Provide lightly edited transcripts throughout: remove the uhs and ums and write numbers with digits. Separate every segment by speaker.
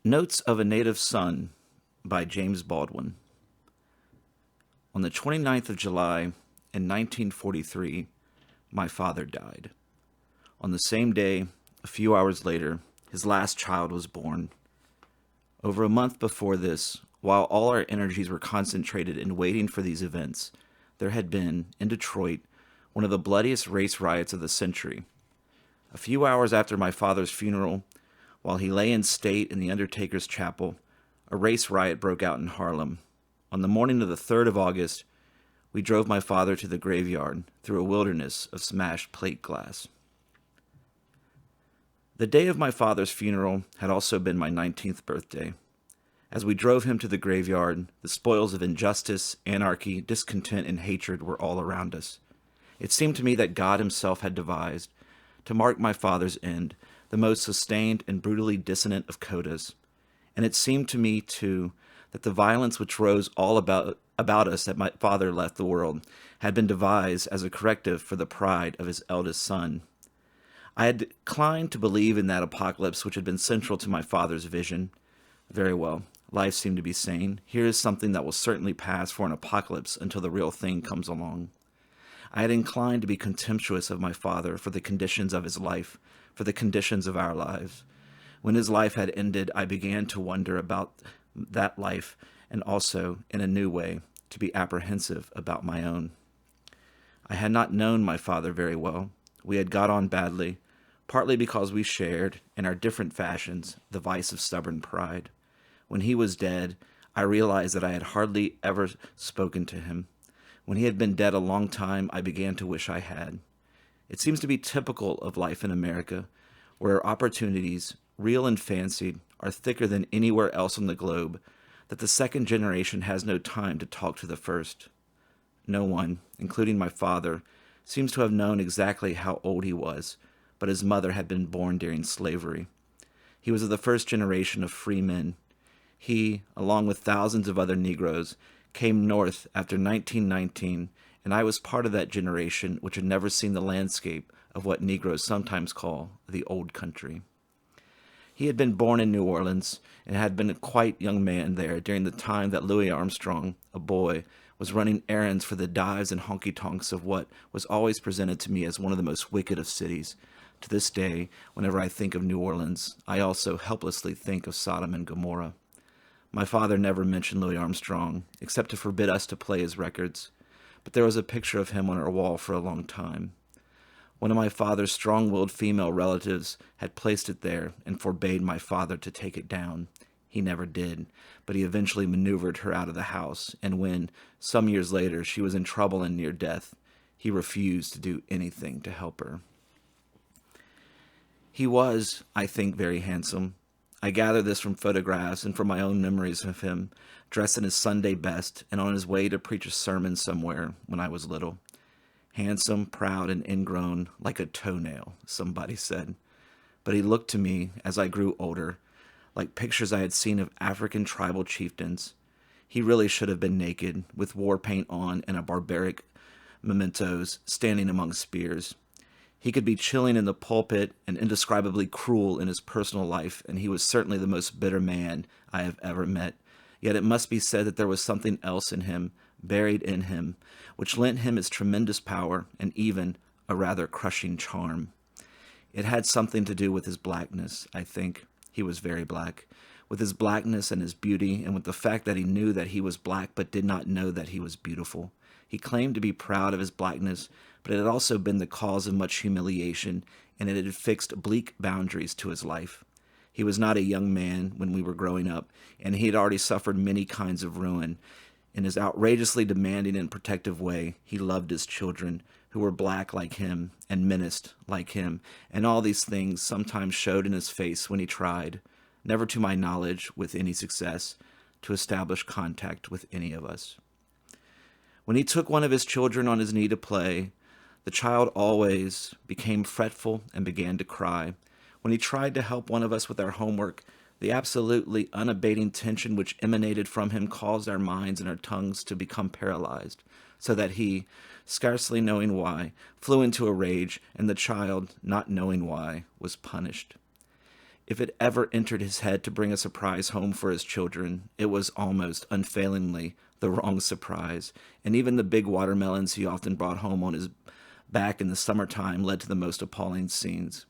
Speaker 1: Notes of a Native Son by James Baldwin. On the 29th of July in 1943, my father died. On the same day, a few hours later, his last child was born. Over a month before this, while all our energies were concentrated in waiting for these events, there had been, in Detroit, one of the bloodiest race riots of the century. A few hours after my father's funeral, while he lay in state in the Undertaker's chapel, a race riot broke out in Harlem. On the morning of the 3rd of August, we drove my father to the graveyard through a wilderness of smashed plate glass. The day of my father's funeral had also been my 19th birthday. As we drove him to the graveyard, the spoils of injustice, anarchy, discontent, and hatred were all around us. It seemed to me that God himself had devised, to mark my father's end, the most sustained and brutally dissonant of codas. And it seemed to me, too, that the violence which rose all about us that my father left the world had been devised as a corrective for the pride of his eldest son. I had declined to believe in that apocalypse which had been central to my father's vision. Very well, life seemed to be sane. Here is something that will certainly pass for an apocalypse until the real thing comes along. I had inclined to be contemptuous of my father for the conditions of his life, for the conditions of our lives. When his life had ended, I began to wonder about that life and also, in a new way, to be apprehensive about my own. I had not known my father very well. We had got on badly, partly because we shared, in our different fashions, the vice of stubborn pride. When he was dead, I realized that I had hardly ever spoken to him. When he had been dead a long time, I began to wish I had. It seems to be typical of life in America, where opportunities, real and fancied, are thicker than anywhere else on the globe, that the second generation has no time to talk to the first. No one, including my father, seems to have known exactly how old he was, but his mother had been born during slavery. He was of the first generation of free men. He, along with thousands of other Negroes, came north after 1919, and I was part of that generation which had never seen the landscape of what Negroes sometimes call the old country. He had been born in New Orleans and had been a quite young man there during the time that Louis Armstrong, a boy, was running errands for the dives and honky-tonks of what was always presented to me as one of the most wicked of cities. To this day, whenever I think of New Orleans, I also helplessly think of Sodom and Gomorrah. My father never mentioned Louis Armstrong, except to forbid us to play his records, but there was a picture of him on our wall for a long time. One of my father's strong-willed female relatives had placed it there and forbade my father to take it down. He never did, but he eventually maneuvered her out of the house, and when, some years later, she was in trouble and near death, he refused to do anything to help her. He was, I think, very handsome. I gather this from photographs and from my own memories of him, dressed in his Sunday best and on his way to preach a sermon somewhere when I was little. Handsome, proud, and ingrown, like a toenail, somebody said. But he looked to me, as I grew older, like pictures I had seen of African tribal chieftains. He really should have been naked, with war paint on and a barbaric mementos, standing among spears. He could be chilling in the pulpit and indescribably cruel in his personal life, and he was certainly the most bitter man I have ever met. Yet it must be said that there was something else in him, buried in him, which lent him his tremendous power and even a rather crushing charm. It had something to do with his blackness, I think. He was very black. With his blackness and his beauty, and with the fact that he knew that he was black but did not know that he was beautiful. He claimed to be proud of his blackness, but it had also been the cause of much humiliation, and it had fixed bleak boundaries to his life. He was not a young man when we were growing up, and he had already suffered many kinds of ruin. In his outrageously demanding and protective way, he loved his children, who were black like him, and menaced like him, and all these things sometimes showed in his face when he tried, never to my knowledge with any success, to establish contact with any of us. When he took one of his children on his knee to play, the child always became fretful and began to cry. When he tried to help one of us with our homework, the absolutely unabating tension which emanated from him caused our minds and our tongues to become paralyzed, so that he, scarcely knowing why, flew into a rage, and the child, not knowing why, was punished. If it ever entered his head to bring a surprise home for his children, it was almost unfailingly the wrong surprise, and even the big watermelons he often brought home on his back in the summertime led to the most appalling scenes.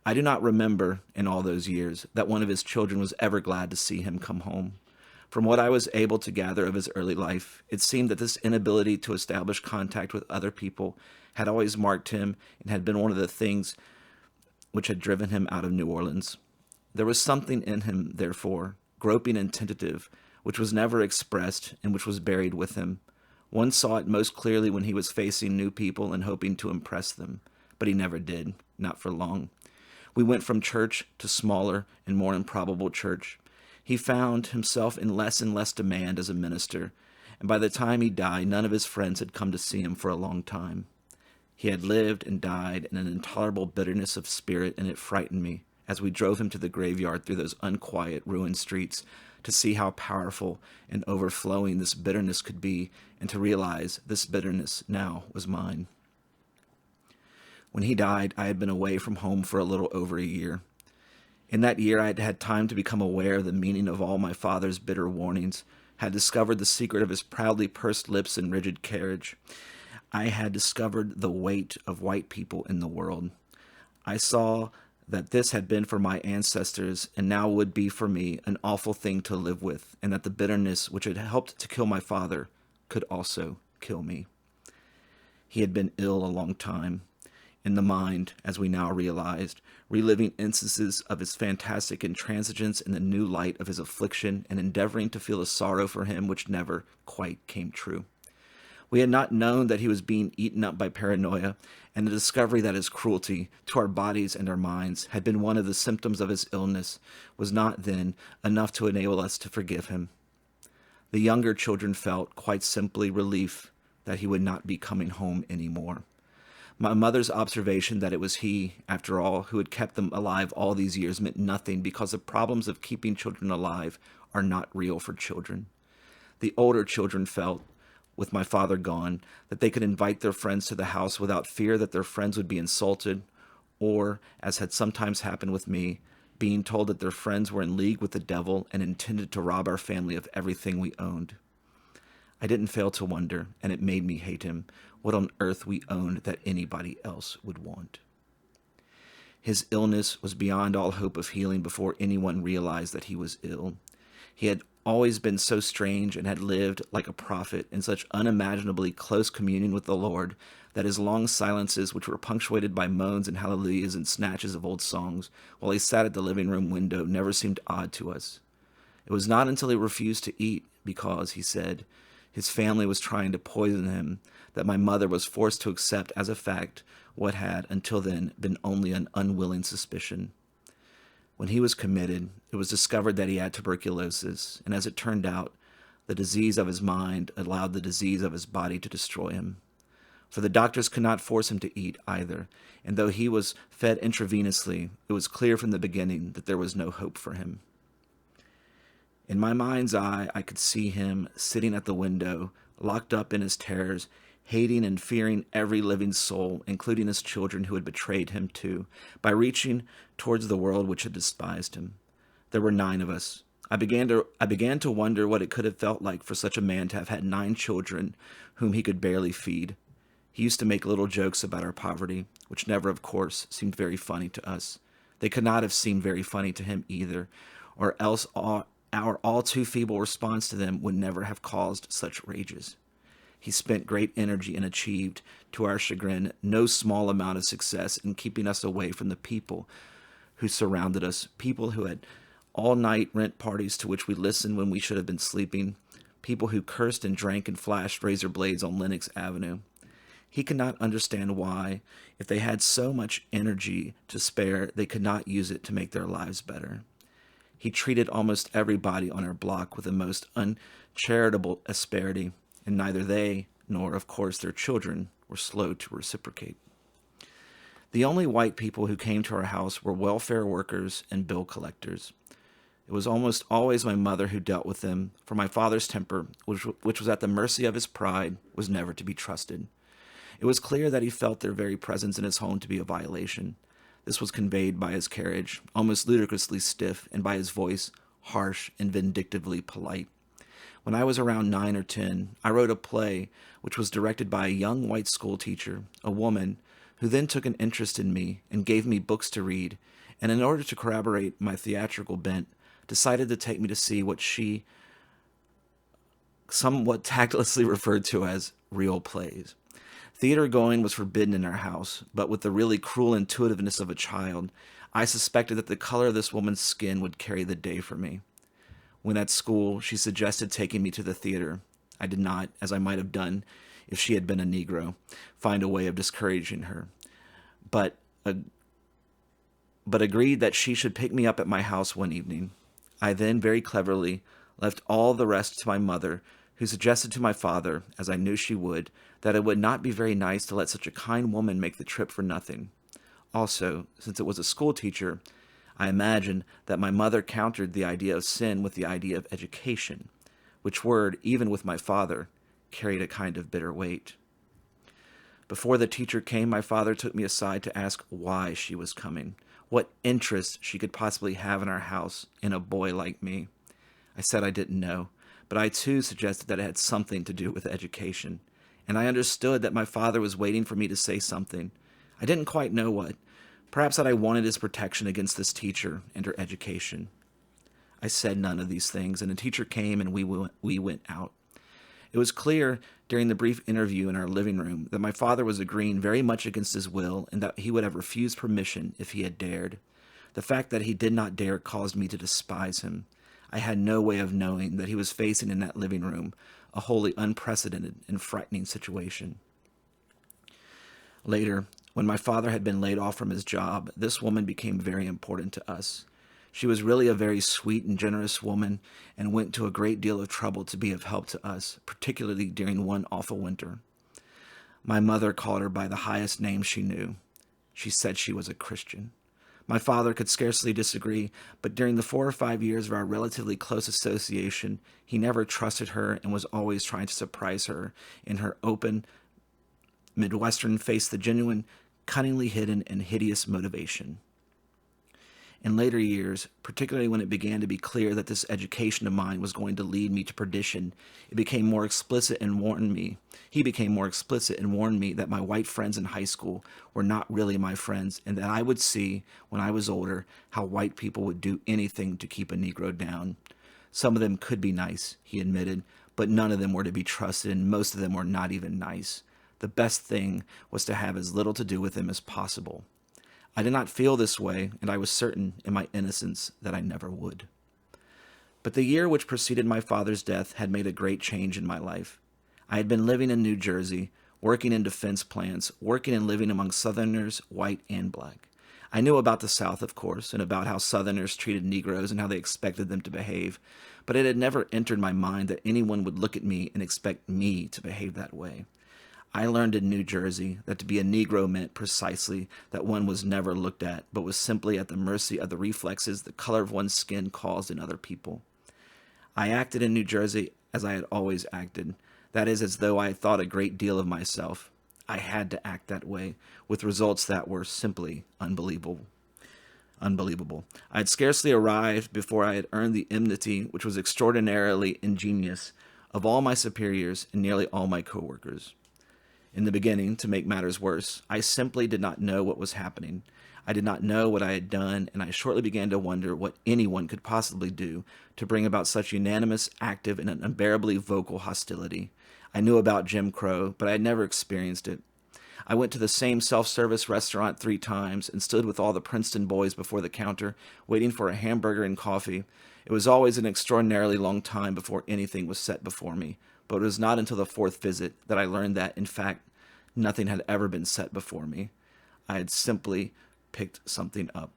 Speaker 1: I do not remember, in all those years, that one of his children was ever glad to see him come home. From what I was able to gather of his early life, it seemed that this inability to establish contact with other people had always marked him and had been one of the things which had driven him out of New Orleans. There was something in him, therefore, groping and tentative, which was never expressed and which was buried with him. One saw it most clearly when he was facing new people and hoping to impress them, but he never did, not for long. We went from church to smaller and more improbable church. He found himself in less and less demand as a minister, and by the time he died, none of his friends had come to see him for a long time. He had lived and died in an intolerable bitterness of spirit, and it frightened me as we drove him to the graveyard through those unquiet, ruined streets to see how powerful and overflowing this bitterness could be, and to realize this bitterness now was mine. When he died, I had been away from home for a little over a year. In that year, I had had time to become aware of the meaning of all my father's bitter warnings, had discovered the secret of his proudly pursed lips and rigid carriage. I had discovered the weight of white people in the world. I saw that this had been for my ancestors and now would be for me an awful thing to live with, and that the bitterness which had helped to kill my father could also kill me. He had been ill a long time, in the mind, as we now realized, reliving instances of his fantastic intransigence in the new light of his affliction and endeavoring to feel a sorrow for him which never quite came true. We had not known that he was being eaten up by paranoia, and the discovery that his cruelty to our bodies and our minds had been one of the symptoms of his illness was not then enough to enable us to forgive him. The younger children felt, quite simply, relief that he would not be coming home anymore. My mother's observation that it was he, after all, who had kept them alive all these years meant nothing, because the problems of keeping children alive are not real for children. The older children felt, with my father gone, that they could invite their friends to the house without fear that their friends would be insulted, or, as had sometimes happened with me, being told that their friends were in league with the devil and intended to rob our family of everything we owned. I didn't fail to wonder, and it made me hate him, what on earth we owned that anybody else would want. His illness was beyond all hope of healing before anyone realized that he was ill. He had always been so strange and had lived like a prophet in such unimaginably close communion with the Lord that his long silences, which were punctuated by moans and hallelujahs and snatches of old songs, while he sat at the living room window, never seemed odd to us. It was not until he refused to eat because, he said, his family was trying to poison him, that my mother was forced to accept as a fact what had, until then, been only an unwilling suspicion. When he was committed, it was discovered that he had tuberculosis, and as it turned out, the disease of his mind allowed the disease of his body to destroy him. For the doctors could not force him to eat either, and though he was fed intravenously, it was clear from the beginning that there was no hope for him. In my mind's eye, I could see him sitting at the window, locked up in his terrors, hating and fearing every living soul, including his children who had betrayed him too, by reaching towards the world which had despised him. There were 9 of us. I began to wonder what it could have felt like for such a man to have had 9 children whom he could barely feed. He used to make little jokes about our poverty, which never, of course, seemed very funny to us. They could not have seemed very funny to him either, or else our all too feeble response to them would never have caused such rages. He spent great energy and achieved, to our chagrin, no small amount of success in keeping us away from the people who surrounded us, people who had all-night rent parties to which we listened when we should have been sleeping, people who cursed and drank and flashed razor blades on Lenox Avenue. He could not understand why, if they had so much energy to spare, they could not use it to make their lives better. He treated almost everybody on our block with the most uncharitable asperity, and neither they, nor, of course, their children, were slow to reciprocate. The only white people who came to our house were welfare workers and bill collectors. It was almost always my mother who dealt with them, for my father's temper, which was at the mercy of his pride, was never to be trusted. It was clear that he felt their very presence in his home to be a violation. This was conveyed by his carriage, almost ludicrously stiff, and by his voice, harsh and vindictively polite. When I was around 9 or 10, I wrote a play which was directed by a young white school teacher, a woman, who then took an interest in me and gave me books to read, and in order to corroborate my theatrical bent, decided to take me to see what she somewhat tactlessly referred to as real plays. Theater going was forbidden in our house, but with the really cruel intuitiveness of a child, I suspected that the color of this woman's skin would carry the day for me. When at school, she suggested taking me to the theater. I did not, as I might have done if she had been a Negro, find a way of discouraging her, but agreed that she should pick me up at my house one evening. I then, very cleverly, left all the rest to my mother, who suggested to my father, as I knew she would, that it would not be very nice to let such a kind woman make the trip for nothing. Also, since it was a school teacher, I imagined that my mother countered the idea of sin with the idea of education, which word, even with my father, carried a kind of bitter weight. Before the teacher came, my father took me aside to ask why she was coming, what interest she could possibly have in our house in a boy like me. I said I didn't know, but I too suggested that it had something to do with education, and I understood that my father was waiting for me to say something. I didn't quite know what. Perhaps that I wanted his protection against this teacher and her education. I said none of these things, and the teacher came and we went out. It was clear during the brief interview in our living room that my father was agreeing very much against his will and that he would have refused permission if he had dared. The fact that he did not dare caused me to despise him. I had no way of knowing that he was facing in that living room a wholly unprecedented and frightening situation. Later, when my father had been laid off from his job, this woman became very important to us. She was really a very sweet and generous woman and went to a great deal of trouble to be of help to us, particularly during one awful winter. My mother called her by the highest name she knew. She said she was a Christian. My father could scarcely disagree, but during the 4 or 5 years of our relatively close association, he never trusted her and was always trying to surprise her in her open, Midwestern face, the genuine, cunningly hidden, and hideous motivation. In later years, particularly when it began to be clear that this education of mine was going to lead me to perdition, he became more explicit and warned me that my white friends in high school were not really my friends, and that I would see, when I was older, how white people would do anything to keep a Negro down. Some of them could be nice, he admitted, but none of them were to be trusted, and most of them were not even nice. The best thing was to have as little to do with them as possible. I did not feel this way, and I was certain in my innocence that I never would. But the year which preceded my father's death had made a great change in my life. I had been living in New Jersey, working in defense plants, working and living among Southerners, white and black. I knew about the South, of course, and about how Southerners treated Negroes and how they expected them to behave, but it had never entered my mind that anyone would look at me and expect me to behave that way. I learned in New Jersey that to be a Negro meant precisely that one was never looked at, but was simply at the mercy of the reflexes the color of one's skin caused in other people. I acted in New Jersey as I had always acted, that is, as though I had thought a great deal of myself. I had to act that way, with results that were simply unbelievable. I had scarcely arrived before I had earned the enmity, which was extraordinarily ingenious, of all my superiors and nearly all my coworkers. In the beginning, to make matters worse, I simply did not know what was happening. I did not know what I had done, and I shortly began to wonder what anyone could possibly do to bring about such unanimous, active, and unbearably vocal hostility. I knew about Jim Crow, but I had never experienced it. I went to the same self-service restaurant 3 times and stood with all the Princeton boys before the counter, waiting for a hamburger and coffee. It was always an extraordinarily long time before anything was set before me, but it was not until the 4th visit that I learned that, in fact, nothing had ever been set before me. I had simply picked something up.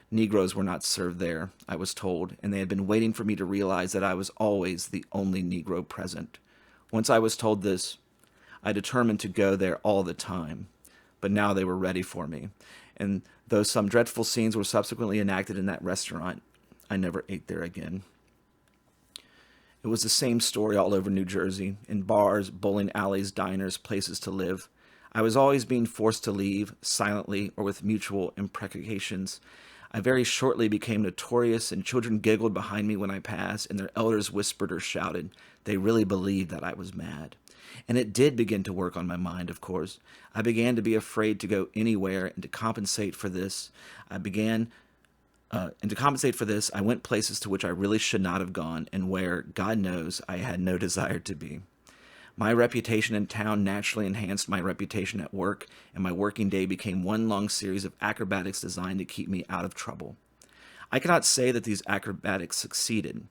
Speaker 1: Negroes were not served there, I was told, and they had been waiting for me to realize that I was always the only Negro present. Once I was told this, I determined to go there all the time, but now they were ready for me, and though some dreadful scenes were subsequently enacted in that restaurant, I never ate there again. It was the same story all over New Jersey, in bars, bowling alleys, diners, places to live. I was always being forced to leave, silently or with mutual imprecations. I very shortly became notorious, and children giggled behind me when I passed, and their elders whispered or shouted. They really believed that I was mad. And it did begin to work on my mind, of course. I began to be afraid to go anywhere, and to compensate for this, I went places to which I really should not have gone, and where, God knows, I had no desire to be. My reputation in town naturally enhanced my reputation at work, and my working day became one long series of acrobatics designed to keep me out of trouble. I cannot say that these acrobatics succeeded.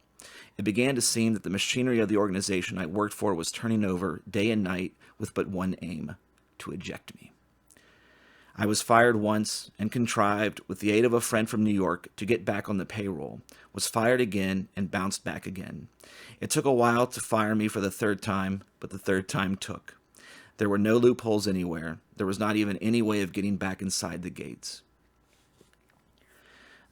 Speaker 1: It began to seem that the machinery of the organization I worked for was turning over day and night with but one aim: to eject me. I was fired once and contrived, with the aid of a friend from New York, to get back on the payroll, was fired again and bounced back again. It took a while to fire me for the third time, but the third time took. There were no loopholes anywhere. There was not even any way of getting back inside the gates.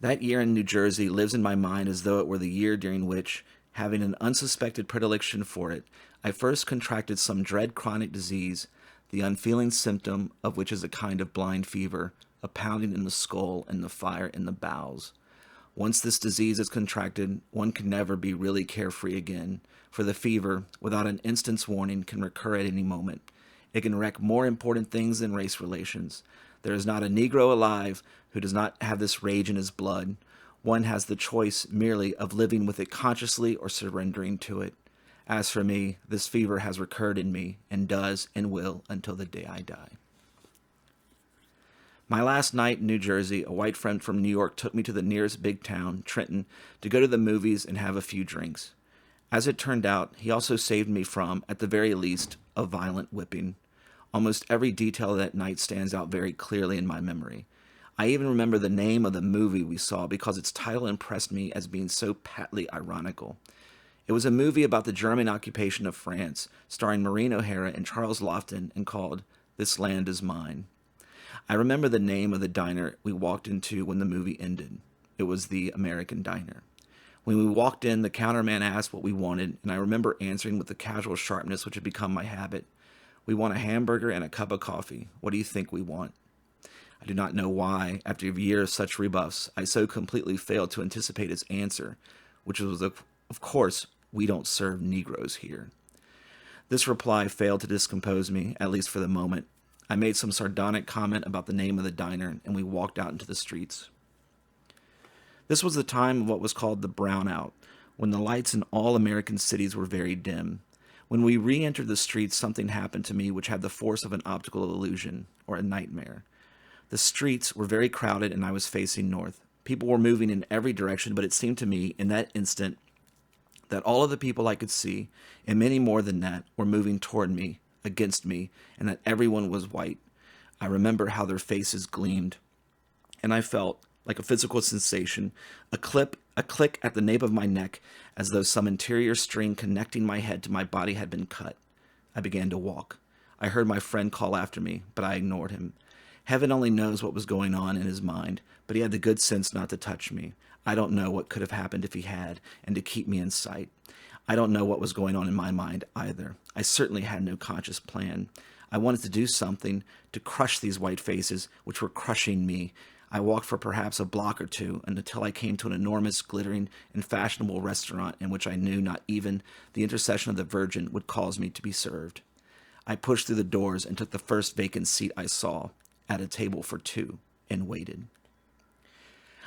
Speaker 1: That year in New Jersey lives in my mind as though it were the year during which, having an unsuspected predilection for it, I first contracted some dread chronic disease, the unfeeling symptom of which is a kind of blind fever, a pounding in the skull and the fire in the bowels. Once this disease is contracted, one can never be really carefree again, for the fever, without an instant's warning, can recur at any moment. It can wreck more important things than race relations. There is not a Negro alive who does not have this rage in his blood. One has the choice merely of living with it consciously or surrendering to it. As for me, this fever has recurred in me, and does and will until the day I die. My last night in New Jersey, a white friend from New York took me to the nearest big town, Trenton, to go to the movies and have a few drinks. As it turned out, he also saved me from, at the very least, a violent whipping. Almost every detail of that night stands out very clearly in my memory. I even remember the name of the movie we saw because its title impressed me as being so patently ironical. It was a movie about the German occupation of France, starring Maureen O'Hara and Charles Lofton, and called This Land Is Mine. I remember the name of the diner we walked into when the movie ended. It was the American Diner. When we walked in, the counterman asked what we wanted, and I remember answering with the casual sharpness which had become my habit. We want a hamburger and a cup of coffee. What do you think we want? I do not know why, after a year of such rebuffs, I so completely failed to anticipate his answer, which was, of course, we don't serve Negroes here. This reply failed to discompose me, at least for the moment. I made some sardonic comment about the name of the diner, and we walked out into the streets. This was the time of what was called the brownout, when the lights in all American cities were very dim. When we re-entered the streets, something happened to me which had the force of an optical illusion, or a nightmare. The streets were very crowded, and I was facing north. People were moving in every direction, but it seemed to me, in that instant, that all of the people I could see, and many more than that, were moving toward me, against me, and that everyone was white. I remember how their faces gleamed, and I felt, like a physical sensation, a click at the nape of my neck, as though some interior string connecting my head to my body had been cut. I began to walk. I heard my friend call after me, but I ignored him. Heaven only knows what was going on in his mind, but he had the good sense not to touch me. I don't know what could have happened if he had, and to keep me in sight. I don't know what was going on in my mind either. I certainly had no conscious plan. I wanted to do something, to crush these white faces, which were crushing me. I walked for perhaps a block or two, until I came to an enormous, glittering, and fashionable restaurant in which I knew not even the intercession of the Virgin would cause me to be served. I pushed through the doors and took the first vacant seat I saw, at a table for two, and waited.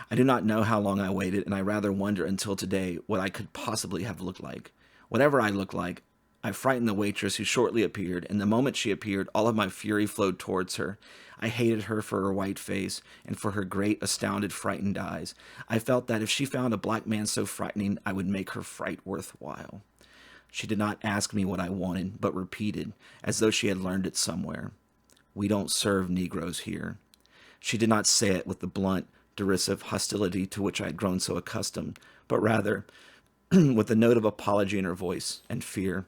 Speaker 1: I do not know how long I waited, and I rather wonder until today what I could possibly have looked like. Whatever I looked like, I frightened the waitress, who shortly appeared, and the moment she appeared, all of my fury flowed towards her. I hated her for her white face, and for her great, astounded, frightened eyes. I felt that if she found a black man so frightening, I would make her fright worthwhile. She did not ask me what I wanted, but repeated, as though she had learned it somewhere, "We don't serve Negroes here." She did not say it with the blunt, derisive hostility to which I had grown so accustomed, but rather with a note of apology in her voice and fear.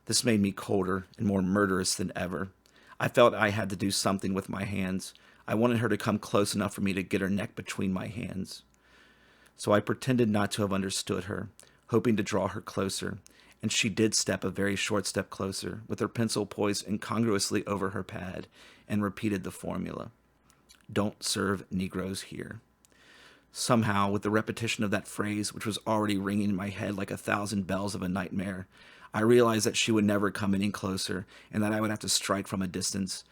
Speaker 1: This made me colder and more murderous than ever. I felt I had to do something with my hands. I wanted her to come close enough for me to get her neck between my hands. So I pretended not to have understood her, hoping to draw her closer. And she did step a very short step closer, with her pencil poised incongruously over her pad, and repeated the formula. Don't serve Negroes here. Somehow, with the repetition of that phrase, which was already ringing in my head like 1,000 bells of a nightmare, I realized that she would never come any closer, and that I would have to strike from a distance.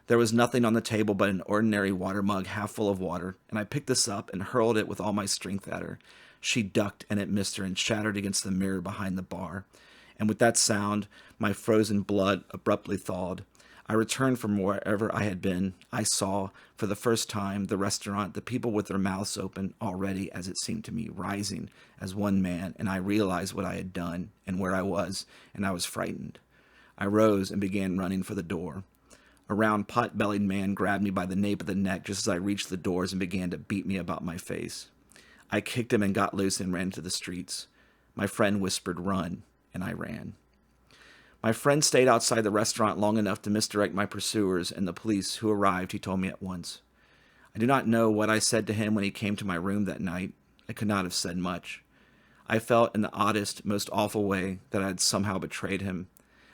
Speaker 1: There was nothing on the table but an ordinary water mug half full of water, and I picked this up and hurled it with all my strength at her. She ducked, and it missed her and shattered against the mirror behind the bar. And with that sound, my frozen blood abruptly thawed. I returned from wherever I had been. I saw, for the first time, the restaurant, the people with their mouths open, already, as it seemed to me, rising as one man, and I realized what I had done and where I was, and I was frightened. I rose and began running for the door. A round, pot-bellied man grabbed me by the nape of the neck just as I reached the doors and began to beat me about my face. I kicked him and got loose and ran into the streets. My friend whispered, "Run," and I ran. My friend stayed outside the restaurant long enough to misdirect my pursuers, and the police, who arrived, he told me at once. I do not know what I said to him when he came to my room that night. I could not have said much. I felt in the oddest, most awful way that I had somehow betrayed him.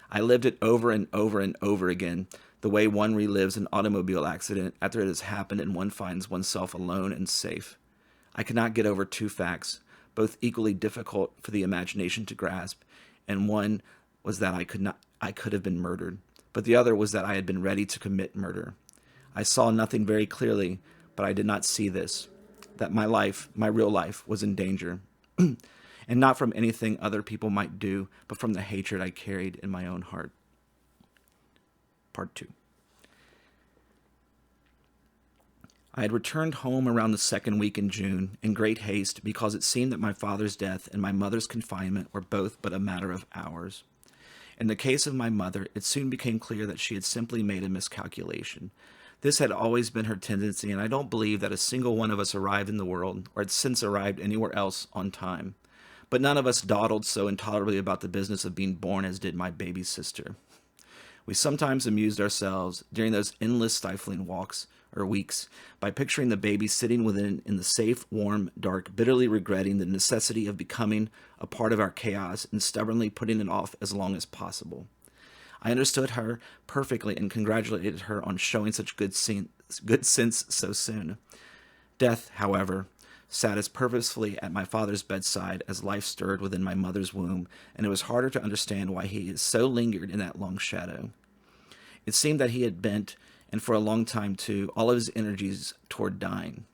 Speaker 1: I lived it over and over and over again, the way one relives an automobile accident after it has happened and one finds oneself alone and safe. I could not get over two facts, both equally difficult for the imagination to grasp, and one was that I could have been murdered, but the other was that I had been ready to commit murder. I saw nothing very clearly, but I did not see this, that my life, my real life, was in danger, and not from anything other people might do, but from the hatred I carried in my own heart. Part 2. I had returned home around the second week in June, in great haste, because it seemed that my father's death and my mother's confinement were both but a matter of hours. In the case of my mother, it soon became clear that she had simply made a miscalculation. This had always been her tendency, and I don't believe that a single one of us arrived in the world, or had since arrived anywhere else, on time. But none of us dawdled so intolerably about the business of being born as did my baby sister. We sometimes amused ourselves, during those endless stifling weeks, by picturing the baby sitting within in the safe, warm, dark, bitterly regretting the necessity of becoming a part of our chaos and stubbornly putting it off as long as possible. I understood her perfectly and congratulated her on showing such good sense so soon. Death, however, sat as purposefully at my father's bedside as life stirred within my mother's womb, and it was harder to understand why he so lingered in that long shadow. It seemed that he had bent, and for a long time too, all of his energies toward dying.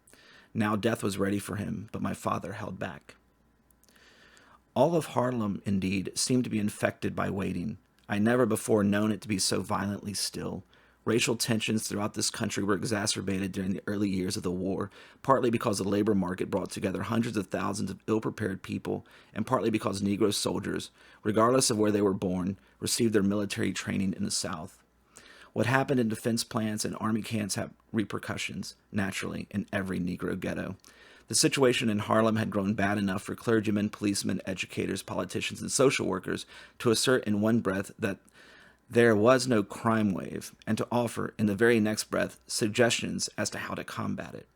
Speaker 1: Now death was ready for him, but my father held back. All of Harlem, indeed, seemed to be infected by waiting. I never before known it to be so violently still. Racial tensions throughout this country were exacerbated during the early years of the war, partly because the labor market brought together hundreds of thousands of ill-prepared people, and partly because Negro soldiers, regardless of where they were born, received their military training in the South. What happened in defense plants and army camps had repercussions, naturally, in every Negro ghetto. The situation in Harlem had grown bad enough for clergymen, policemen, educators, politicians, and social workers to assert in one breath that there was no crime wave, and to offer, in the very next breath, suggestions as to how to combat it.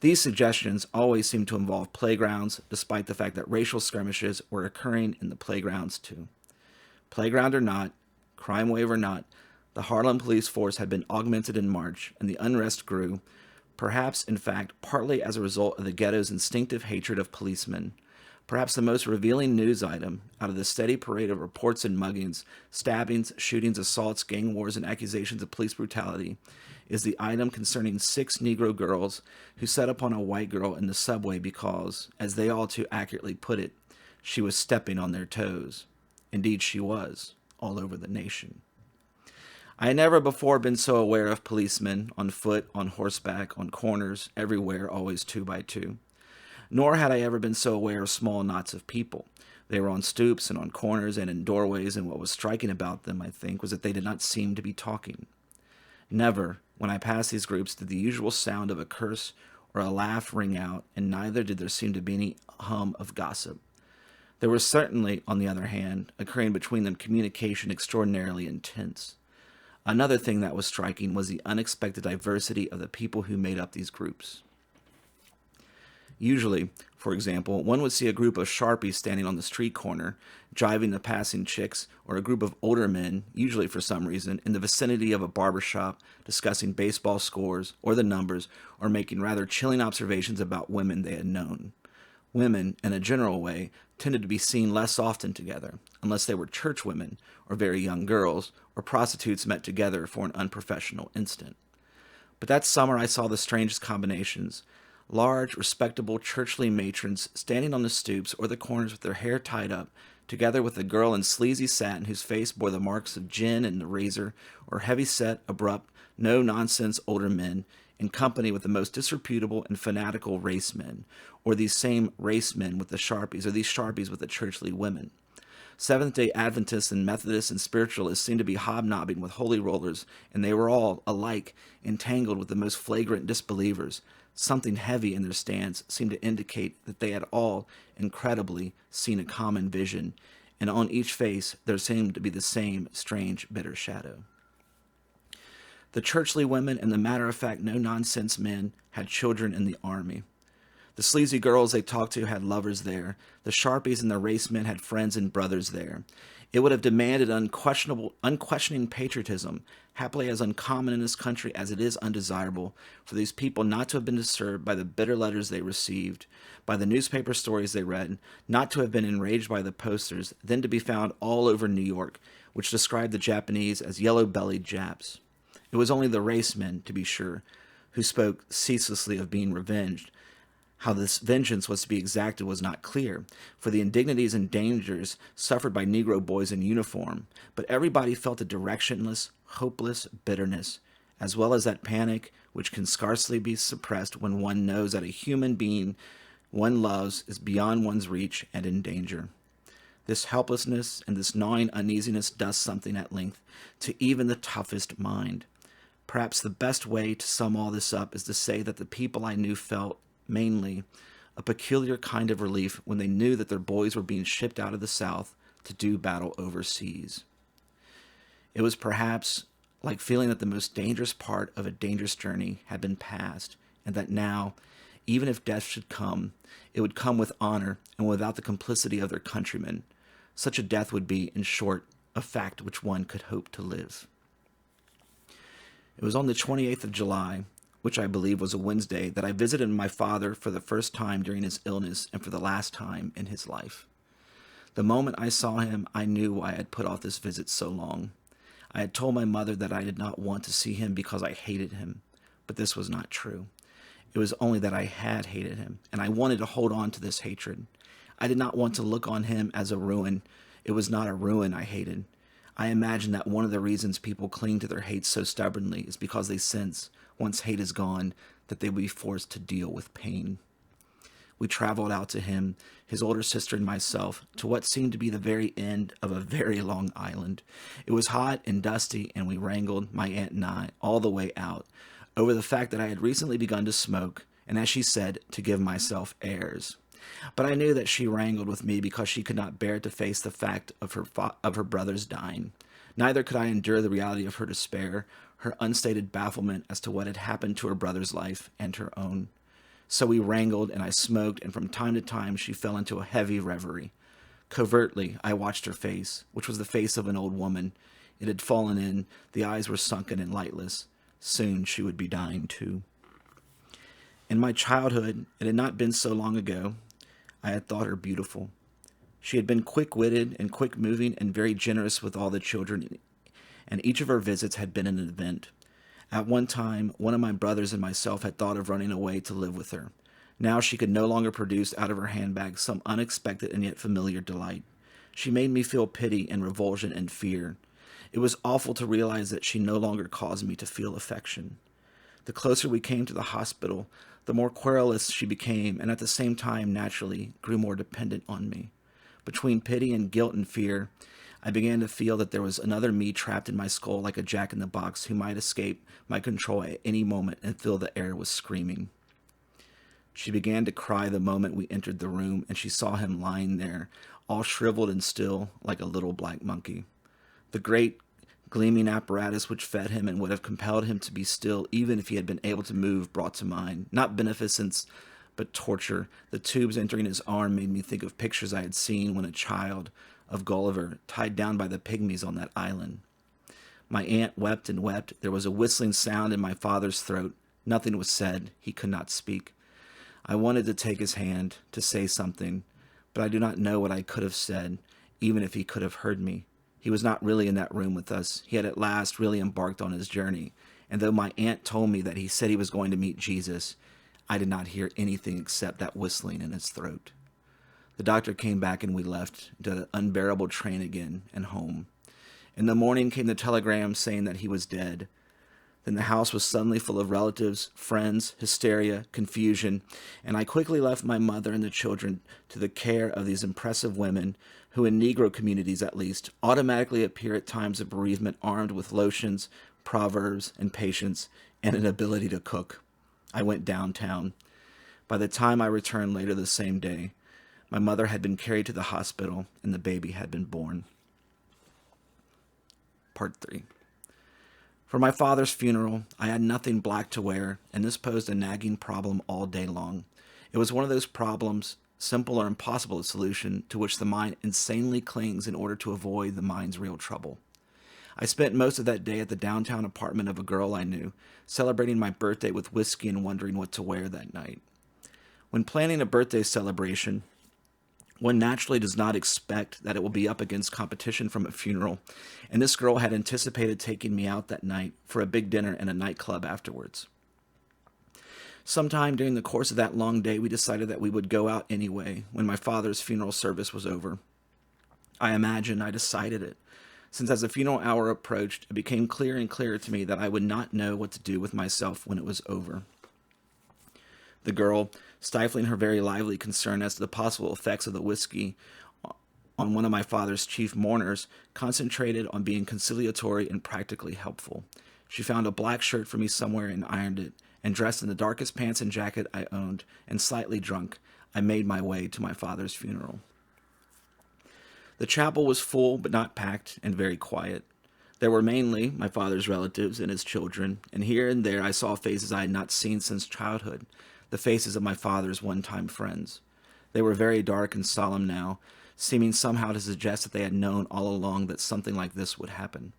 Speaker 1: These suggestions always seemed to involve playgrounds, despite the fact that racial skirmishes were occurring in the playgrounds too. Playground or not, crime wave or not, the Harlem police force had been augmented in March, and the unrest grew, perhaps, in fact, partly as a result of the ghetto's instinctive hatred of policemen. Perhaps the most revealing news item out of the steady parade of reports and muggings, stabbings, shootings, assaults, gang wars, and accusations of police brutality is the item concerning 6 Negro girls who set upon a white girl in the subway because, as they all too accurately put it, she was stepping on their toes. Indeed, she was, all over the nation. I had never before been so aware of policemen, on foot, on horseback, on corners, everywhere, always 2 by 2. Nor had I ever been so aware of small knots of people. They were on stoops and on corners and in doorways, and what was striking about them, I think, was that they did not seem to be talking. Never, when I passed these groups, did the usual sound of a curse or a laugh ring out, and neither did there seem to be any hum of gossip. There was certainly, on the other hand, occurring between them communication extraordinarily intense. Another thing that was striking was the unexpected diversity of the people who made up these groups. Usually, for example, one would see a group of Sharpies standing on the street corner, jiving the passing chicks, or a group of older men, usually for some reason, in the vicinity of a barber shop, discussing baseball scores or the numbers, or making rather chilling observations about women they had known. Women, in a general way, tended to be seen less often together, unless they were church women, or very young girls, or prostitutes met together for an unprofessional instant. But that summer I saw the strangest combinations. Large, respectable, churchly matrons standing on the stoops or the corners with their hair tied up, together with a girl in sleazy satin whose face bore the marks of gin and the razor, or heavy-set, abrupt, no-nonsense older men, in company with the most disreputable and fanatical race men, or these same race men with the Sharpies, or these Sharpies with the churchly women. Seventh-day Adventists and Methodists and Spiritualists seemed to be hobnobbing with holy rollers, and they were all, alike, entangled with the most flagrant disbelievers. Something heavy in their stance seemed to indicate that they had all, incredibly, seen a common vision, and on each face there seemed to be the same strange, bitter shadow. The churchly women and the matter-of-fact, no-nonsense men had children in the army. The sleazy girls they talked to had lovers there. The Sharpies and the race men had friends and brothers there. It would have demanded unquestioning patriotism, happily as uncommon in this country as it is undesirable, for these people not to have been disturbed by the bitter letters they received, by the newspaper stories they read, not to have been enraged by the posters, then to be found all over New York, which described the Japanese as yellow-bellied Japs. It was only the race men, to be sure, who spoke ceaselessly of being revenged. How this vengeance was to be exacted was not clear, for the indignities and dangers suffered by Negro boys in uniform, but everybody felt a directionless, hopeless bitterness, as well as that panic which can scarcely be suppressed when one knows that a human being one loves is beyond one's reach and in danger. This helplessness and this gnawing uneasiness does something at length to even the toughest mind. Perhaps the best way to sum all this up is to say that the people I knew felt, mainly, a peculiar kind of relief when they knew that their boys were being shipped out of the South to do battle overseas. It was perhaps like feeling that the most dangerous part of a dangerous journey had been passed, and that now, even if death should come, it would come with honor and without the complicity of their countrymen. Such a death would be, in short, a fact which one could hope to live. It was on the 28th of July, which I believe was a Wednesday, that I visited my father for the first time during his illness and for the last time in his life. The moment I saw him, I knew why I had put off this visit so long. I had told my mother that I did not want to see him because I hated him, but this was not true. It was only that I had hated him, and I wanted to hold on to this hatred. I did not want to look on him as a ruin. It was not a ruin I hated. I imagine that one of the reasons people cling to their hate so stubbornly is because they sense, once hate is gone, that they will be forced to deal with pain. We traveled out to him, his older sister and myself, to what seemed to be the very end of a very long island. It was hot and dusty, and we wrangled, my aunt and I, all the way out, over the fact that I had recently begun to smoke, and as she said, to give myself airs. But I knew that she wrangled with me because she could not bear to face the fact of her brother's dying. Neither could I endure the reality of her despair, her unstated bafflement as to what had happened to her brother's life and her own. So we wrangled, and I smoked, and from time to time she fell into a heavy reverie. Covertly, I watched her face, which was the face of an old woman. It had fallen in, the eyes were sunken and lightless. Soon she would be dying too. In my childhood, it had not been so long ago, I had thought her beautiful. She had been quick-witted and quick-moving and very generous with all the children, and each of her visits had been an event. At one time, one of my brothers and myself had thought of running away to live with her. Now she could no longer produce out of her handbag some unexpected and yet familiar delight. She made me feel pity and revulsion and fear. It was awful to realize that she no longer caused me to feel affection. The closer we came to the hospital, the more querulous she became, and at the same time, naturally, grew more dependent on me. Between pity and guilt and fear, I began to feel that there was another me trapped in my skull like a jack-in-the-box who might escape my control at any moment and fill the air with screaming. She began to cry the moment we entered the room, and she saw him lying there, all shriveled and still, like a little black monkey. The great gleaming apparatus which fed him and would have compelled him to be still even if he had been able to move brought to mind, not beneficence, but torture. The tubes entering his arm made me think of pictures I had seen when a child, of Gulliver, tied down by the pygmies on that island. My aunt wept and wept. There was a whistling sound in my father's throat. Nothing was said. He could not speak. I wanted to take his hand, to say something, but I do not know what I could have said, even if he could have heard me. He was not really in that room with us. He had at last really embarked on his journey, and though my aunt told me that he said he was going to meet Jesus, I did not hear anything except that whistling in his throat. The doctor came back and we left to the unbearable train again and home. In the morning came the telegram saying that he was dead. Then the house was suddenly full of relatives, friends, hysteria, confusion, and I quickly left my mother and the children to the care of these impressive women who, in Negro communities at least, automatically appear at times of bereavement armed with lotions, proverbs, and patience, and an ability to cook. I went downtown. By the time I returned later the same day, my mother had been carried to the hospital and the baby had been born. Part 3. For my father's funeral, I had nothing black to wear, and this posed a nagging problem all day long. It was one of those problems, simple or impossible of solution, to which the mind insanely clings in order to avoid the mind's real trouble. I spent most of that day at the downtown apartment of a girl I knew, celebrating my birthday with whiskey and wondering what to wear that night. When planning a birthday celebration, one naturally does not expect that it will be up against competition from a funeral, and this girl had anticipated taking me out that night for a big dinner and a nightclub afterwards. Sometime during the course of that long day, we decided that we would go out anyway when my father's funeral service was over. I decided it, since as the funeral hour approached, it became clearer and clearer to me that I would not know what to do with myself when it was over. The girl, stifling her very lively concern as to the possible effects of the whiskey on one of my father's chief mourners, concentrated on being conciliatory and practically helpful. She found a black shirt for me somewhere and ironed it, and dressed in the darkest pants and jacket I owned, and slightly drunk, I made my way to my father's funeral. The chapel was full but not packed and very quiet. There were mainly my father's relatives and his children, and here and there I saw faces I had not seen since childhood, the faces of my father's one-time friends. They were very dark and solemn now, seeming somehow to suggest that they had known all along that something like this would happen.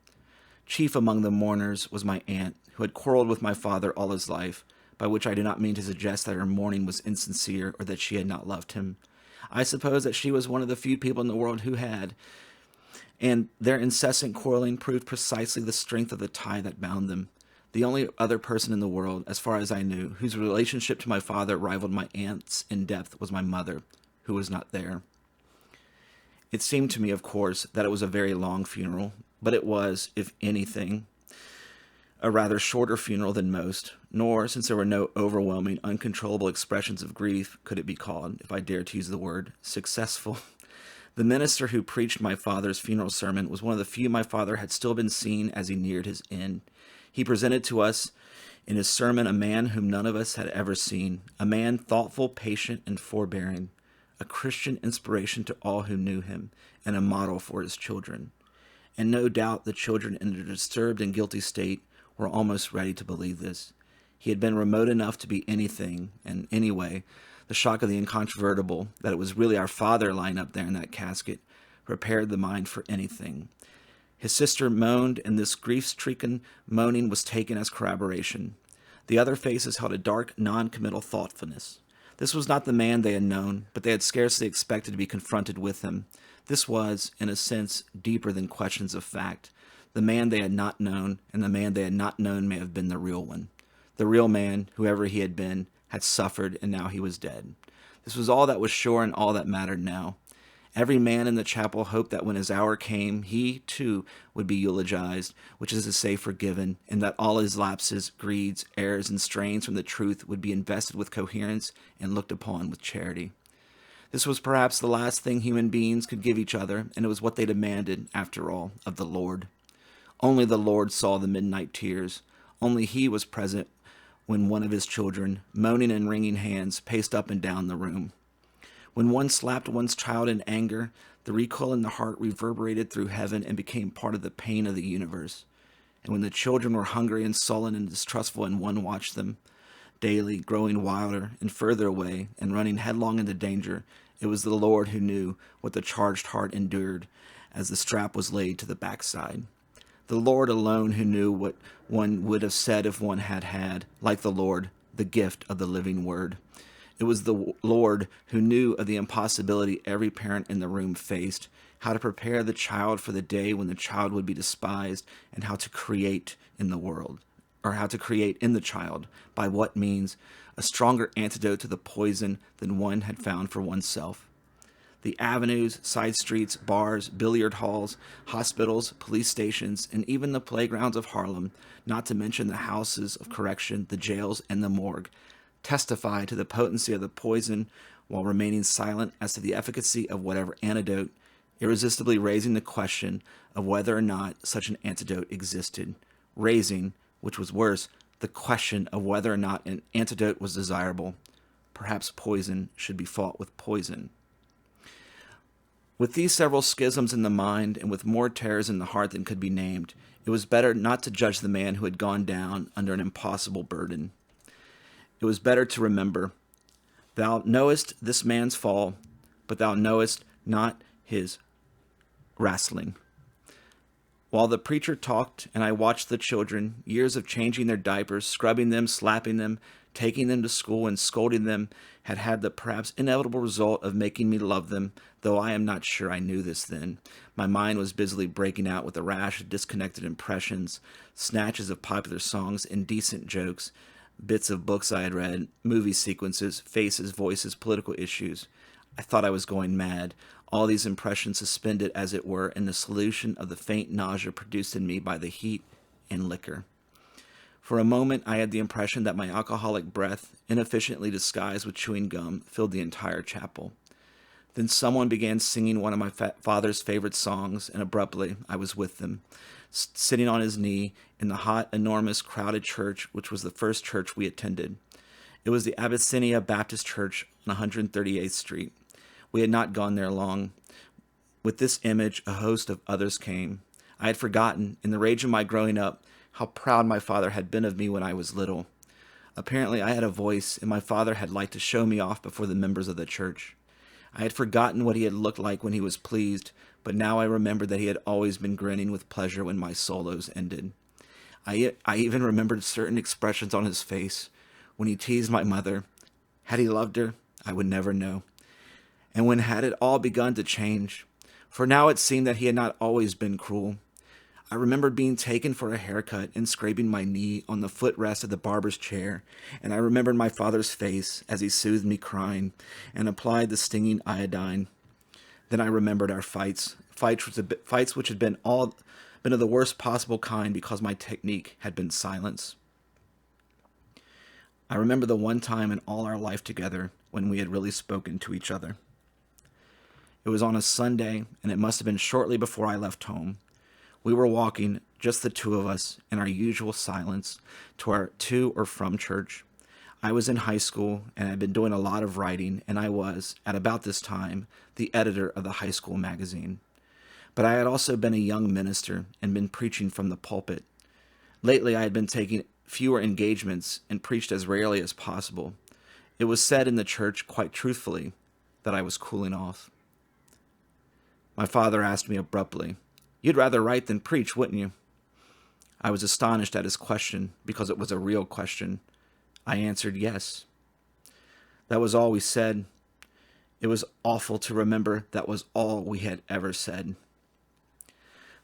Speaker 1: Chief among the mourners was my aunt, who had quarreled with my father all his life, by which I do not mean to suggest that her mourning was insincere or that she had not loved him. I suppose that she was one of the few people in the world who had, and their incessant quarreling proved precisely the strength of the tie that bound them. The only other person in the world, as far as I knew, whose relationship to my father rivaled my aunt's in depth was my mother, who was not there. It seemed to me, of course, that it was a very long funeral, but it was, if anything, a rather shorter funeral than most, nor, since there were no overwhelming, uncontrollable expressions of grief, could it be called, if I dare to use the word, successful. The minister who preached my father's funeral sermon was one of the few my father had still been seen as he neared his end. He presented to us in his sermon a man whom none of us had ever seen, a man thoughtful, patient, and forbearing, a Christian inspiration to all who knew him, and a model for his children. And no doubt the children in their disturbed and guilty state were almost ready to believe this. He had been remote enough to be anything, and anyway, the shock of the incontrovertible, that it was really our father lying up there in that casket, prepared the mind for anything. His sister moaned, and this grief-stricken moaning was taken as corroboration. The other faces held a dark, non-committal thoughtfulness. This was not the man they had known, but they had scarcely expected to be confronted with him. This was, in a sense, deeper than questions of fact. The man they had not known, and the man they had not known may have been the real one. The real man, whoever he had been, had suffered, and now he was dead. This was all that was sure and all that mattered now. Every man in the chapel hoped that when his hour came, he, too, would be eulogized, which is to say forgiven, and that all his lapses, greeds, errors, and strains from the truth would be invested with coherence and looked upon with charity. This was perhaps the last thing human beings could give each other, and it was what they demanded, after all, of the Lord. Only the Lord saw the midnight tears. Only he was present when one of his children, moaning and wringing hands, paced up and down the room. When one slapped one's child in anger, the recoil in the heart reverberated through heaven and became part of the pain of the universe. And when the children were hungry and sullen and distrustful and one watched them, daily, growing wilder and further away, and running headlong into danger, it was the Lord who knew what the charged heart endured as the strap was laid to the backside. The Lord alone who knew what one would have said if one had, like the Lord, the gift of the living word. It was the Lord who knew of the impossibility every parent in the room faced, how to prepare the child for the day when the child would be despised, and how to create in the world, or how to create in the child, by what means, a stronger antidote to the poison than one had found for oneself. The avenues, side streets, bars, billiard halls, hospitals, police stations, and even the playgrounds of Harlem, not to mention the houses of correction, the jails, and the morgue, testify to the potency of the poison while remaining silent as to the efficacy of whatever antidote, irresistibly raising the question of whether or not such an antidote existed, raising, which was worse, the question of whether or not an antidote was desirable. Perhaps poison should be fought with poison. With these several schisms in the mind, and with more terrors in the heart than could be named, it was better not to judge the man who had gone down under an impossible burden. It was better to remember, thou knowest this man's fall, but thou knowest not his wrestling. While the preacher talked and I watched the children, years of changing their diapers, scrubbing them, slapping them, taking them to school, and scolding them had had the perhaps inevitable result of making me love them, though I am not sure I knew this then. My mind was busily breaking out with a rash of disconnected impressions, snatches of popular songs, indecent jokes, bits of books I had read, movie sequences, faces, voices, political issues. I thought I was going mad, all these impressions suspended, as it were, in the solution of the faint nausea produced in me by the heat and liquor. For a moment, I had the impression that my alcoholic breath, inefficiently disguised with chewing gum, filled the entire chapel. Then someone began singing one of my father's favorite songs, and abruptly I was with them, sitting on his knee in the hot, enormous, crowded church, which was the first church we attended. It was the Abyssinia Baptist Church on 138th Street. We had not gone there long. With this image, a host of others came. I had forgotten, in the rage of my growing up, how proud my father had been of me when I was little. Apparently, I had a voice, and my father had liked to show me off before the members of the church. I had forgotten what he had looked like when he was pleased, but now I remembered that he had always been grinning with pleasure when my solos ended. I even remembered certain expressions on his face when he teased my mother. Had he loved her? I would never know. And when had it all begun to change? For now it seemed that he had not always been cruel. I remembered being taken for a haircut and scraping my knee on the footrest of the barber's chair, and I remembered my father's face as he soothed me crying and applied the stinging iodine. Then I remembered our fights which had been of the worst possible kind because my technique had been silence. I remember the one time in all our life together when we had really spoken to each other. It was on a Sunday, and it must have been shortly before I left home. We were walking, just the two of us, in our usual silence, to or from church. I was in high school, and had been doing a lot of writing, and I was, at about this time, the editor of the high school magazine. But I had also been a young minister, and been preaching from the pulpit. Lately I had been taking fewer engagements, and preached as rarely as possible. It was said in the church, quite truthfully, that I was cooling off. My father asked me abruptly, "You'd rather write than preach, wouldn't you?" I was astonished at his question, because it was a real question. I answered yes. That was all we said. It was awful to remember that was all we had ever said.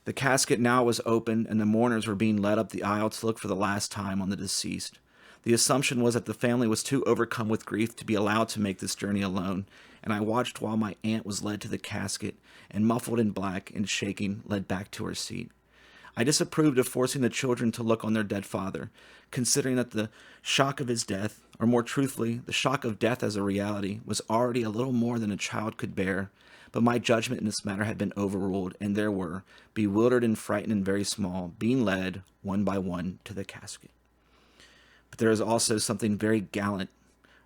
Speaker 1: The casket now was open, and the mourners were being led up the aisle to look for the last time on the deceased. The assumption was that the family was too overcome with grief to be allowed to make this journey alone, and I watched while my aunt was led to the casket, and muffled in black and shaking, led back to her seat. I disapproved of forcing the children to look on their dead father, considering that the shock of his death, or more truthfully, the shock of death as a reality, was already a little more than a child could bear. But my judgment in this matter had been overruled, and there were, bewildered and frightened and very small, being led, one by one, to the casket. But there is also something very gallant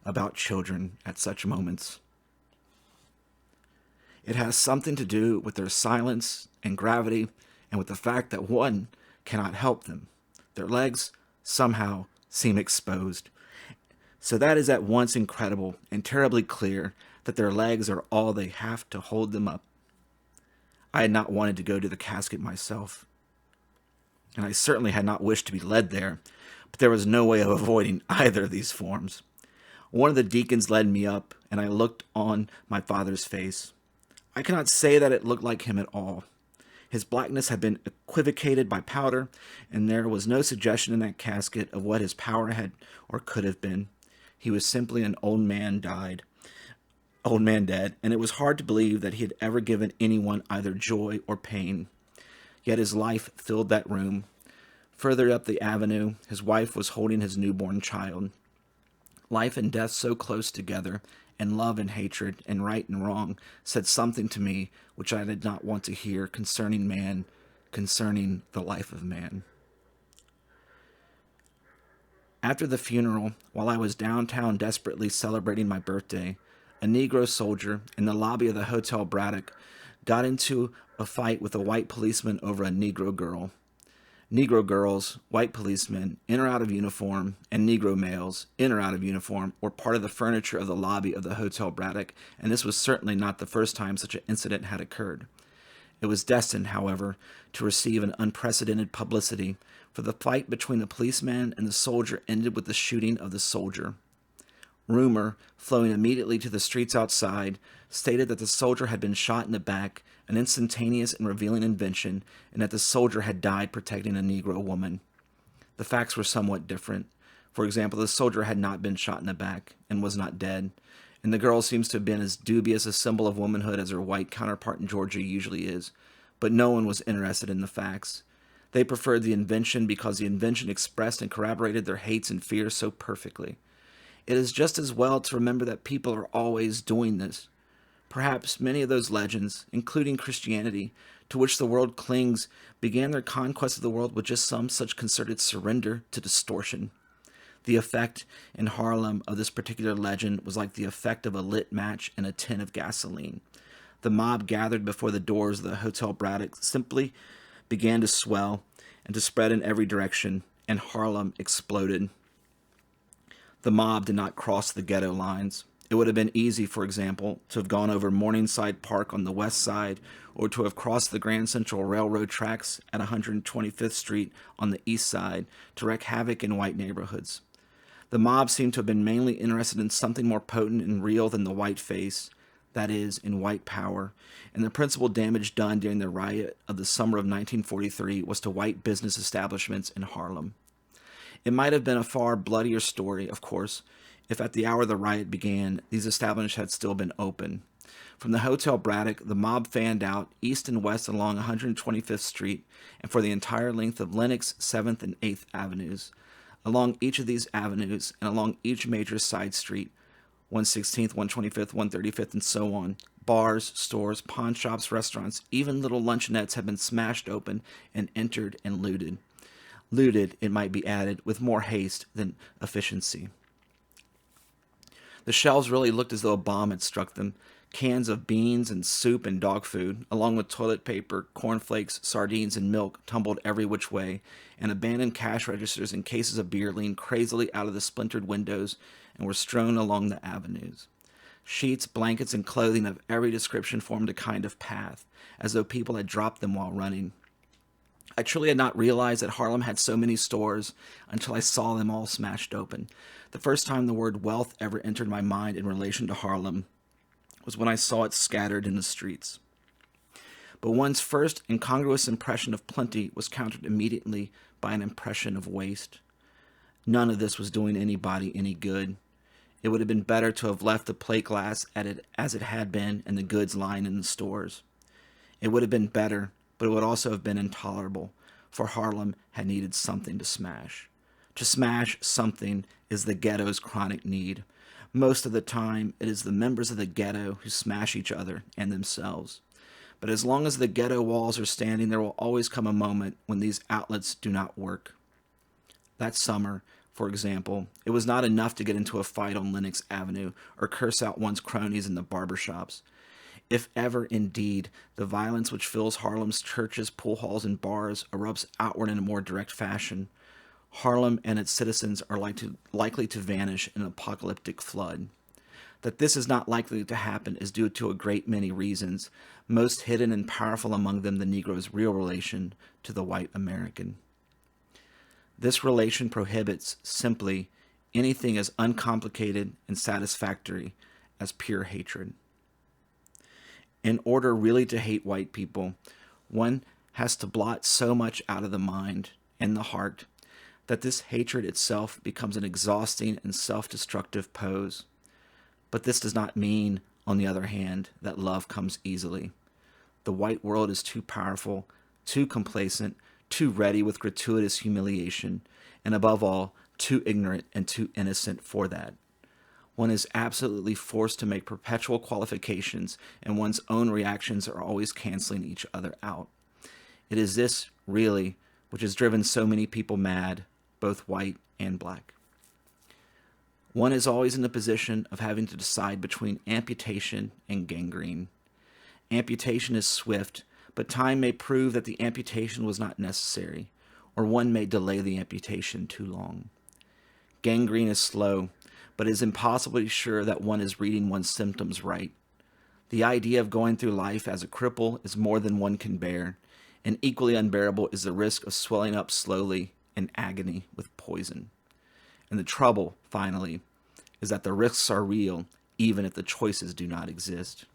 Speaker 1: about children at such moments. It has something to do with their silence and gravity, and with the fact that one cannot help them. Their legs somehow seem exposed. So that is at once incredible and terribly clear that their legs are all they have to hold them up. I had not wanted to go to the casket myself, and I certainly had not wished to be led there, but there was no way of avoiding either of these forms. One of the deacons led me up, and I looked on my father's face. I cannot say that it looked like him at all. His blackness had been equivocated by powder, and there was no suggestion in that casket of what his power had or could have been. He was simply an old man dead, and it was hard to believe that he had ever given anyone either joy or pain. Yet his life filled that room. Further up the avenue, his wife was holding his newborn child. Life and death so close together, and love and hatred, and right and wrong, said something to me which I did not want to hear concerning man, concerning the life of man. After the funeral, while I was downtown desperately celebrating my birthday, a Negro soldier in the lobby of the Hotel Braddock got into a fight with a white policeman over a Negro girl. Negro girls, white policemen, in or out of uniform, and Negro males, in or out of uniform, were part of the furniture of the lobby of the Hotel Braddock, and this was certainly not the first time such an incident had occurred. It was destined, however, to receive an unprecedented publicity, for the fight between the policeman and the soldier ended with the shooting of the soldier. Rumor, flowing immediately to the streets outside, stated that the soldier had been shot in the back, an instantaneous and revealing invention, and that the soldier had died protecting a Negro woman. The facts were somewhat different. For example, the soldier had not been shot in the back and was not dead, and the girl seems to have been as dubious a symbol of womanhood as her white counterpart in Georgia usually is, but no one was interested in the facts. They preferred the invention because the invention expressed and corroborated their hates and fears so perfectly. It is just as well to remember that people are always doing this. Perhaps many of those legends, including Christianity, to which the world clings, began their conquest of the world with just some such concerted surrender to distortion. The effect in Harlem of this particular legend was like the effect of a lit match in a tin of gasoline. The mob gathered before the doors of the Hotel Braddock simply began to swell and to spread in every direction, and Harlem exploded. The mob did not cross the ghetto lines. It would have been easy, for example, to have gone over Morningside Park on the west side, or to have crossed the Grand Central Railroad tracks at 125th Street on the east side to wreak havoc in white neighborhoods. The mob seemed to have been mainly interested in something more potent and real than the white face, that is, in white power, and the principal damage done during the riot of the summer of 1943 was to white business establishments in Harlem. It might have been a far bloodier story, of course, if at the hour the riot began, these establishments had still been open. From the Hotel Braddock, the mob fanned out east and west along 125th Street and for the entire length of Lenox, 7th, and 8th Avenues. Along each of these avenues and along each major side street, 116th, 125th, 135th, and so on, bars, stores, pawn shops, restaurants, even little luncheonettes had been smashed open and entered and looted. Looted, it might be added, with more haste than efficiency. The shelves really looked as though a bomb had struck them. Cans of beans and soup and dog food, along with toilet paper, cornflakes, sardines, and milk, tumbled every which way, and abandoned cash registers and cases of beer leaned crazily out of the splintered windows and were strewn along the avenues. Sheets, blankets, and clothing of every description formed a kind of path, as though people had dropped them while running. I truly had not realized that Harlem had so many stores until I saw them all smashed open. The first time the word wealth ever entered my mind in relation to Harlem was when I saw it scattered in the streets. But one's first incongruous impression of plenty was countered immediately by an impression of waste. None of this was doing anybody any good. It would have been better to have left the plate glass as it had been and the goods lying in the stores. It would have been better, but it would also have been intolerable, for Harlem had needed something to smash. To smash something is the ghetto's chronic need. Most of the time, it is the members of the ghetto who smash each other and themselves. But as long as the ghetto walls are standing, there will always come a moment when these outlets do not work. That summer, for example, it was not enough to get into a fight on Lenox Avenue or curse out one's cronies in the barber shops. If ever, indeed, the violence which fills Harlem's churches, pool halls, and bars erupts outward in a more direct fashion, Harlem and its citizens are likely to vanish in an apocalyptic flood. That this is not likely to happen is due to a great many reasons, most hidden and powerful among them the Negro's real relation to the white American. This relation prohibits, simply, anything as uncomplicated and satisfactory as pure hatred. In order really to hate white people, one has to blot so much out of the mind and the heart that this hatred itself becomes an exhausting and self-destructive pose. But this does not mean, on the other hand, that love comes easily. The white world is too powerful, too complacent, too ready with gratuitous humiliation, and above all, too ignorant and too innocent for that. One is absolutely forced to make perpetual qualifications, and one's own reactions are always canceling each other out. It is this, really, which has driven so many people mad, both white and black. One is always in the position of having to decide between amputation and gangrene. Amputation is swift, but time may prove that the amputation was not necessary, or one may delay the amputation too long. Gangrene is slow, but it is impossible to be sure that one is reading one's symptoms right. The idea of going through life as a cripple is more than one can bear, and equally unbearable is the risk of swelling up slowly in agony with poison. And the trouble, finally, is that the risks are real, even if the choices do not exist.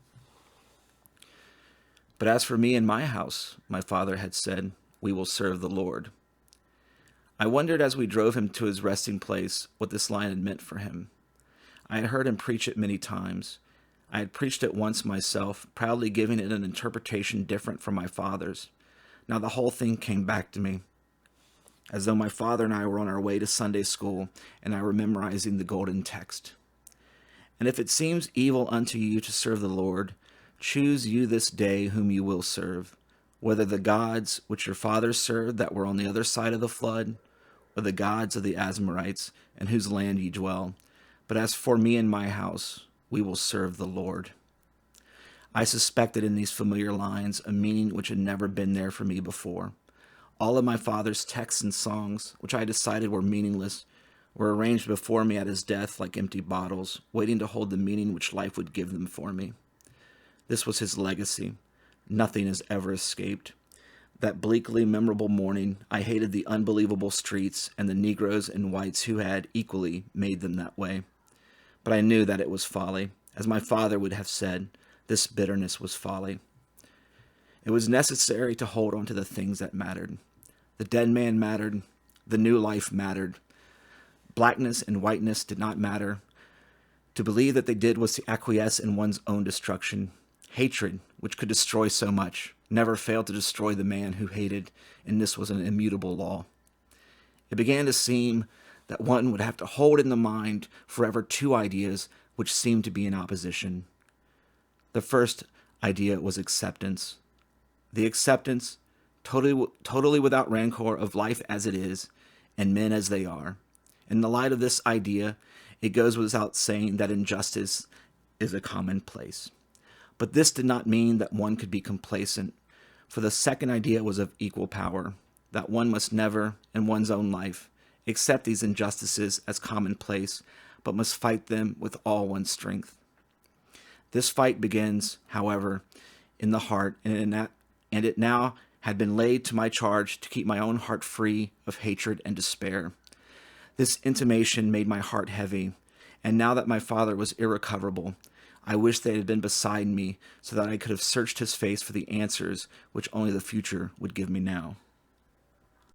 Speaker 1: But as for me and my house, my father had said, we will serve the Lord. I wondered as we drove him to his resting place what this line had meant for him. I had heard him preach it many times. I had preached it once myself, proudly giving it an interpretation different from my father's. Now the whole thing came back to me, as though my father and I were on our way to Sunday school, and I were memorizing the golden text. And if it seems evil unto you to serve the Lord, choose you this day whom you will serve, whether the gods which your fathers served that were on the other side of the flood, or the gods of the Amorites, in whose land ye dwell. But as for me and my house, we will serve the Lord. I suspected in these familiar lines a meaning which had never been there for me before. All of my father's texts and songs, which I decided were meaningless, were arranged before me at his death like empty bottles, waiting to hold the meaning which life would give them for me. This was his legacy. Nothing has ever escaped. That bleakly memorable morning, I hated the unbelievable streets and the Negroes and whites who had equally made them that way. But I knew that it was folly. As my father would have said, this bitterness was folly. It was necessary to hold on to the things that mattered. The dead man mattered. The new life mattered. Blackness and whiteness did not matter. To believe that they did was to acquiesce in one's own destruction. Hatred, which could destroy so much, never failed to destroy the man who hated, and this was an immutable law. It began to seem that one would have to hold in the mind forever two ideas which seemed to be in opposition. The first idea was acceptance. The acceptance, totally without rancor, of life as it is, and men as they are. In the light of this idea, it goes without saying that injustice is a commonplace. But this did not mean that one could be complacent, for the second idea was of equal power, that one must never, in one's own life, accept these injustices as commonplace, but must fight them with all one's strength. This fight begins, however, in the heart, and it now had been laid to my charge to keep my own heart free of hatred and despair. This intimation made my heart heavy, and now that my father was irrecoverable, I wished they had been beside me so that I could have searched his face for the answers which only the future would give me now.